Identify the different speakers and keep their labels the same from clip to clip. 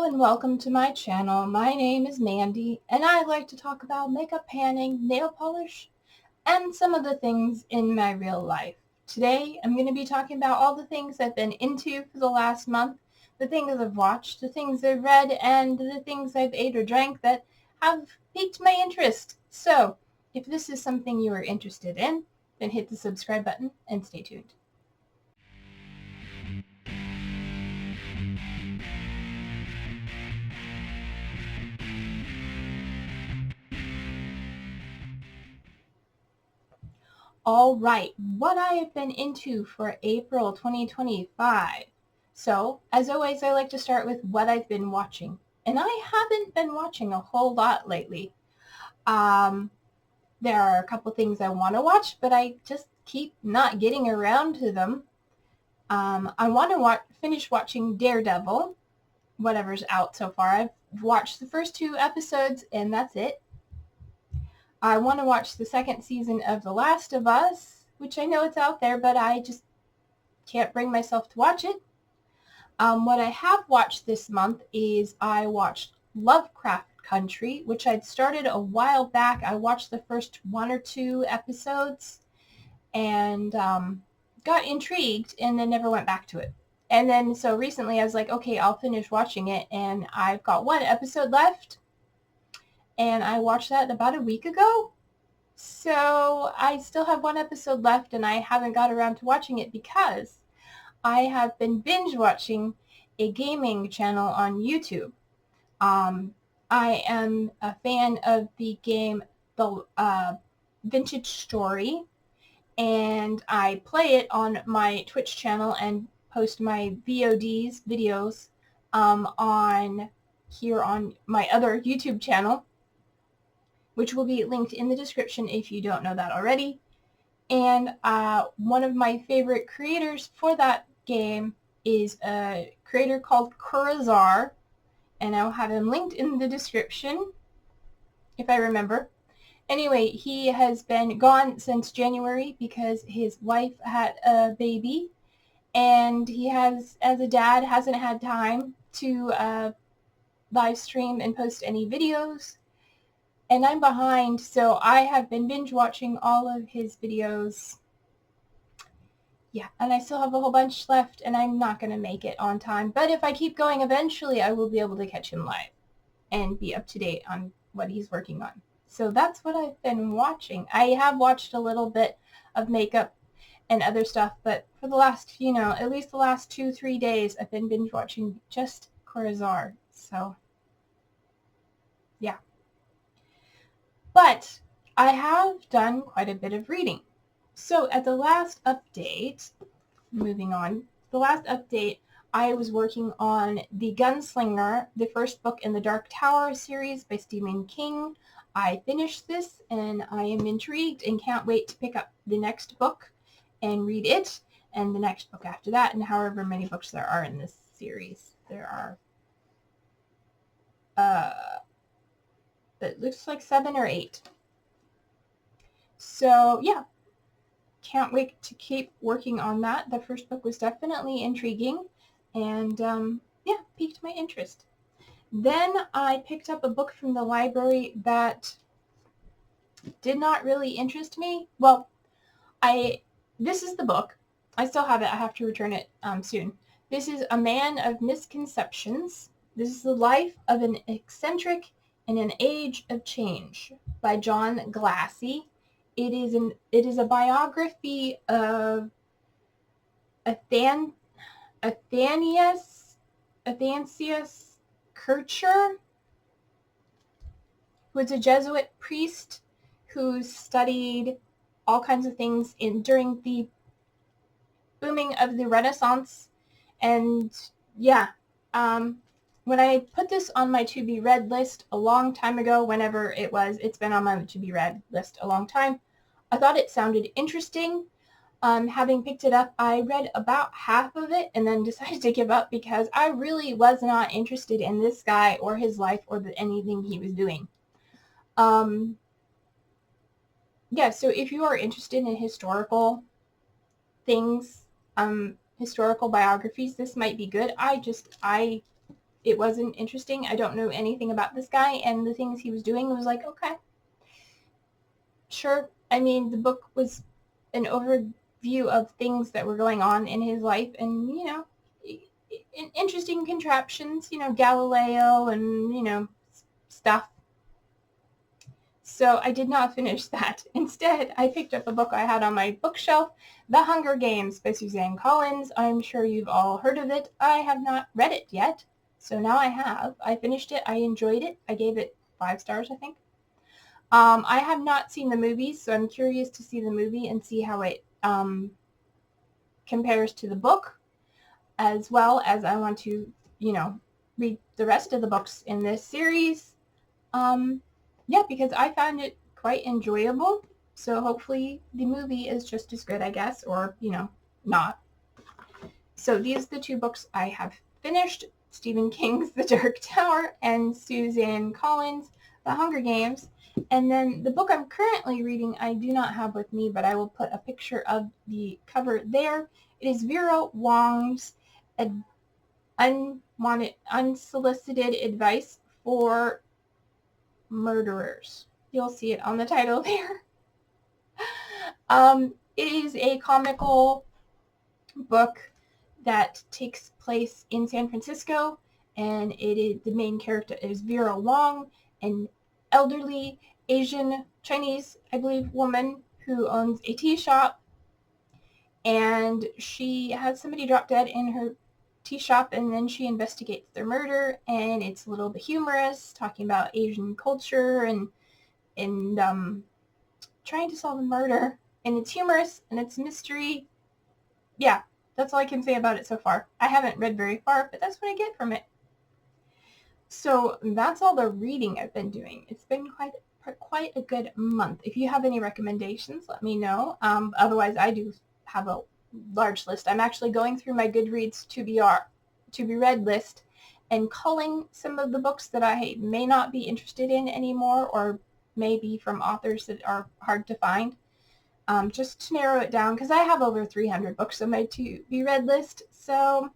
Speaker 1: and welcome to my channel. My name is Mandy and I like to talk about makeup panning, nail polish, and some of the things in my real life. Today I'm going to be talking about all the things I've been into for the last month, the things I've watched, the things I've read, and the things I've ate or drank that have piqued my interest. So if this is something you are interested in, then hit the subscribe button and stay tuned. All right, what I have been into for April 2025. So, as always, I like to start with what I've been watching. And I haven't been watching a whole lot lately. There are a couple things I want to watch, but I just keep not getting around to them. I want to finish watching Daredevil, whatever's out so far. I've watched the first 2 episodes, and that's it. I want to watch the 2nd season of The Last of Us, which I know it's out there, but I just can't bring myself to watch it. What I have watched this month is I watched Lovecraft Country, which I'd started a while back. I watched the first 1 or 2 episodes and got intrigued and then never went back to it. And then so recently I was like, okay, I'll finish watching it, and I've got 1 episode left. And I watched that about a week ago. So I still have 1 episode left and I haven't got around to watching it because I have been binge watching a gaming channel on YouTube. I am a fan of the game The Vintage Story, and I play it on my Twitch channel and post my VODs, videos, on my other YouTube channel, which will be linked in the description if you don't know that already. And one of my favorite creators for that game is a creator called Kurazar, and I'll have him linked in the description if I remember. Anyway, he has been gone since January because his wife had a baby, and he has, as a dad, hasn't had time to live stream and post any videos. And I'm behind, so I have been binge watching all of his videos. Yeah, and I still have a whole bunch left, and I'm not going to make it on time. But if I keep going, eventually I will be able to catch him live and be up to date on what he's working on. So that's what I've been watching. I have watched a little bit of makeup and other stuff, but for the last, at least the last 2-3 days, I've been binge watching just Kurazar. So, yeah. But I have done quite a bit of reading. So at the last update, moving on, the last update, I was working on The Gunslinger, the first book in the Dark Tower series by Stephen King. I finished this and I am intrigued and can't wait to pick up the next book and read it, and the next book after that, and however many books there are in this series. There are it looks like 7 or 8. So yeah, can't wait to keep working on that. The first book was definitely intriguing and yeah, piqued my interest. Then I picked up a book from the library that did not really interest me. Well, this is the book. I still have it. I have to return it soon. This is A Man of Misconceptions. This is the life of an eccentric in an Age of Change by John Glassy. It is a biography of Athanasius Kircher, who was a Jesuit priest who studied all kinds of things during the booming of the Renaissance. And yeah, when I put this on my to be read list a long time ago, whenever it was, it's been on my to be read list a long time, I thought it sounded interesting. Having picked it up, I read about half of it and then decided to give up because I really was not interested in this guy or his life or anything he was doing. Yeah, so if you are interested in historical things, historical biographies, this might be good. it wasn't interesting. I don't know anything about this guy, and the things he was doing was like, okay, sure. I mean, the book was an overview of things that were going on in his life, and, you know, interesting contraptions, you know, Galileo and, you know, stuff. So I did not finish that. Instead, I picked up a book I had on my bookshelf, The Hunger Games by Suzanne Collins. I'm sure you've all heard of it. I have not read it yet, so now I have. I finished it. I enjoyed it. I gave it 5 stars, I think. I have not seen the movies, so I'm curious to see the movie and see how it compares to the book, as well as I want to, you know, read the rest of the books in this series. Yeah, because I found it quite enjoyable. So hopefully the movie is just as good, I guess, or, you know, not. So these are the 2 books I have finished. Stephen King's The Dark Tower and Suzanne Collins' The Hunger Games. And then the book I'm currently reading, I do not have with me, but I will put a picture of the cover there. It is Vera Wong's Unsolicited Advice for Murderers. You'll see it on the title there. It is a comical book that takes place in San Francisco, and the main character is Vera Wong, an elderly Asian Chinese, I believe, woman who owns a tea shop, and she has somebody drop dead in her tea shop, and then she investigates their murder, and it's a little bit humorous, talking about Asian culture and trying to solve a murder, and it's humorous and it's mystery. Yeah, that's all I can say about it so far. I haven't read very far, but that's what I get from it. So that's all the reading I've been doing. It's been quite a good month. If you have any recommendations, let me know. Otherwise, I do have a large list. I'm actually going through my Goodreads to be read list and culling some of the books that I may not be interested in anymore, or maybe from authors that are hard to find, just to narrow it down, because I have over 300 books on my to be read list. So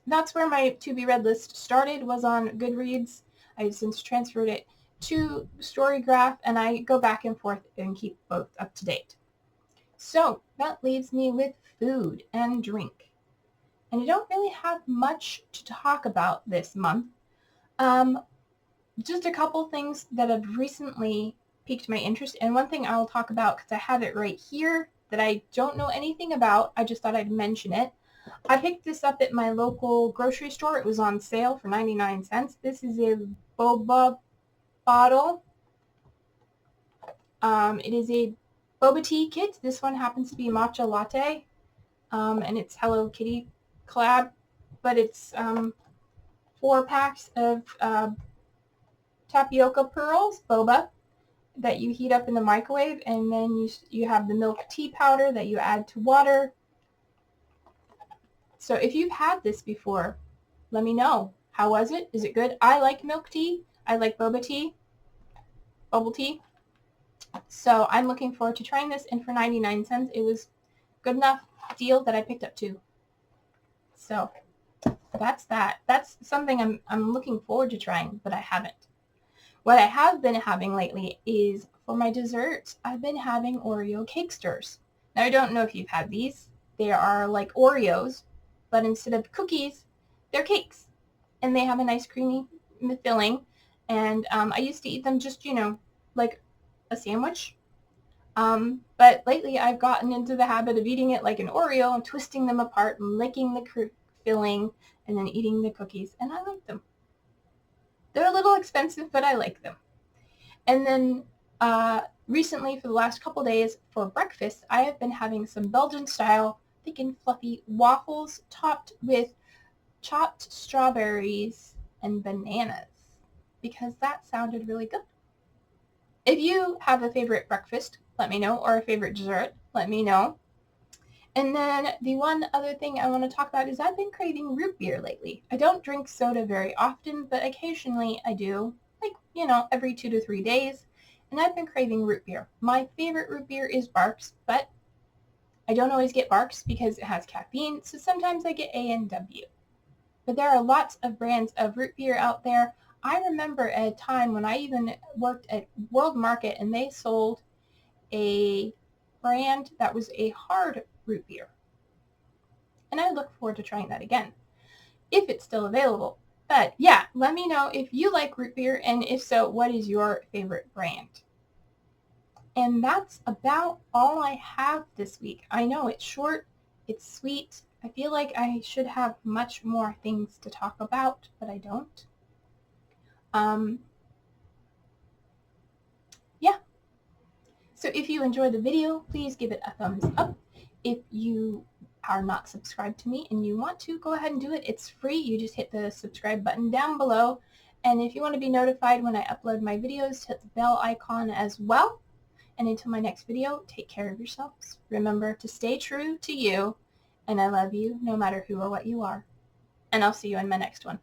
Speaker 1: that's where my to be read list started, was on Goodreads. I've since transferred it to Storygraph, and I go back and forth and keep both up to date. So that leaves me with food and drink. And I don't really have much to talk about this month. Just a couple things that have recently piqued my interest. And one thing I'll talk about, because I have it right here, that I don't know anything about. I just thought I'd mention it. I picked this up at my local grocery store. It was on sale for 99 cents. This is a boba bottle. It is a boba tea kit. This one happens to be matcha latte, and it's Hello Kitty collab, but it's 4 packs of tapioca pearls, boba, that you heat up in the microwave, and then you have the milk tea powder that you add to water. So if you've had this before, let me know. How was it? Is it good? I like milk tea. I like boba tea, bubble tea. So I'm looking forward to trying this, and for 99 cents, it was good enough deal that I picked up 2. So that's that. That's something I'm looking forward to trying, but I haven't. What I have been having lately is, for my desserts, I've been having Oreo cake stirs. Now, I don't know if you've had these. They are like Oreos, but instead of cookies, they're cakes. And they have a nice creamy filling. And I used to eat them just, you know, like a sandwich. But lately I've gotten into the habit of eating it like an Oreo and twisting them apart and licking the filling and then eating the cookies. And I like them. They're a little expensive, but I like them. And then recently, for the last couple days, for breakfast, I have been having some Belgian-style thick and fluffy waffles topped with chopped strawberries and bananas, because that sounded really good. If you have a favorite breakfast, let me know, or a favorite dessert, let me know. And then the one other thing I want to talk about is I've been craving root beer lately. I don't drink soda very often, but occasionally I do, like, you know, every 2 to 3 days. And I've been craving root beer. My favorite root beer is Barq's, but I don't always get Barq's because it has caffeine, so sometimes I get A&W. But there are lots of brands of root beer out there. I remember a time when I even worked at World Market and they sold a brand that was a hard root beer. And I look forward to trying that again, if it's still available. But yeah, let me know if you like root beer, and if so, what is your favorite brand? And that's about all I have this week. I know it's short, it's sweet. I feel like I should have much more things to talk about, but I don't. Yeah. So if you enjoyed the video, please give it a thumbs up. If you are not subscribed to me and you want to, go ahead and do it. It's free. You just hit the subscribe button down below. And if you want to be notified when I upload my videos, hit the bell icon as well. And until my next video, take care of yourselves. Remember to stay true to you, and I love you no matter who or what you are. And I'll see you in my next one.